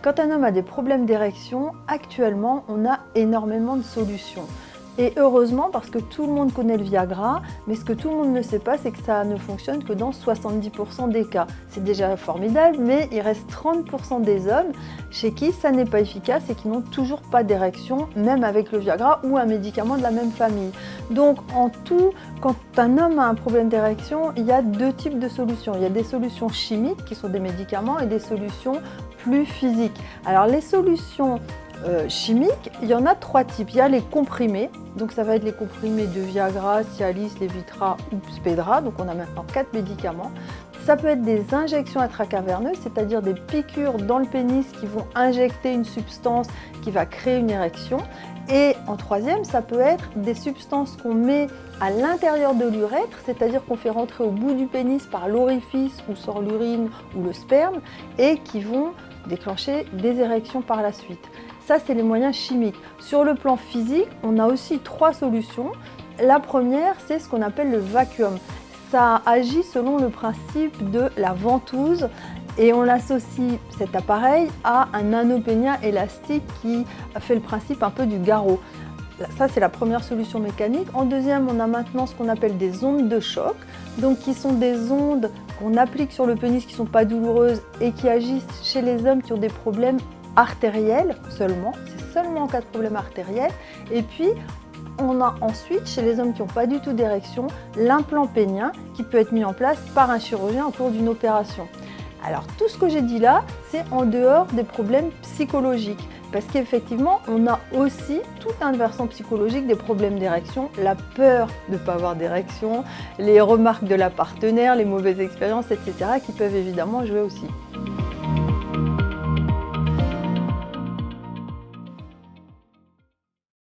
Quand un homme a des problèmes d'érection, actuellement, on a énormément de solutions. Et heureusement, parce que tout le monde connaît le Viagra, mais ce que tout le monde ne sait pas, c'est que ça ne fonctionne que dans 70% des cas. C'est déjà formidable, mais il reste 30% des hommes chez qui ça n'est pas efficace et qui n'ont toujours pas d'érection, même avec le Viagra ou un médicament de la même famille. Donc en tout, quand un homme a un problème d'érection, il y a deux types de solutions. Il y a des solutions chimiques, qui sont des médicaments, et des solutions plus physiques. Alors les solutions chimiques, il y en a trois types. Il y a les comprimés, donc ça va être les comprimés de Viagra, Cialis, Levitra ou Spedra, donc on a maintenant 4 médicaments. Ça peut être des injections intracaverneuses, c'est-à-dire des piqûres dans le pénis qui vont injecter une substance qui va créer une érection. Et en troisième, ça peut être des substances qu'on met à l'intérieur de l'urètre, c'est-à-dire qu'on fait rentrer au bout du pénis par l'orifice où sort l'urine ou le sperme et qui vont déclencher des érections par la suite. Ça, c'est les moyens chimiques. Sur le plan physique, on a aussi trois solutions. La première, c'est ce qu'on appelle le vacuum. Ça agit selon le principe de la ventouse et on l'associe, cet appareil, à un anneau pénien élastique qui fait le principe un peu du garrot. Ça, c'est la première solution mécanique. En deuxième, on a maintenant ce qu'on appelle des ondes de choc, donc qui sont des ondes qu'on applique sur le pénis qui ne sont pas douloureuses et qui agissent chez les hommes qui ont des problèmes artériels seulement. C'est seulement en cas de problème artériel. Et puis, on a ensuite, chez les hommes qui n'ont pas du tout d'érection, l'implant pénien qui peut être mis en place par un chirurgien au cours d'une opération. Alors tout ce que j'ai dit là, c'est en dehors des problèmes psychologiques. Parce qu'effectivement, on a aussi tout un versant psychologique des problèmes d'érection, la peur de ne pas avoir d'érection, les remarques de la partenaire, les mauvaises expériences, etc. qui peuvent évidemment jouer aussi.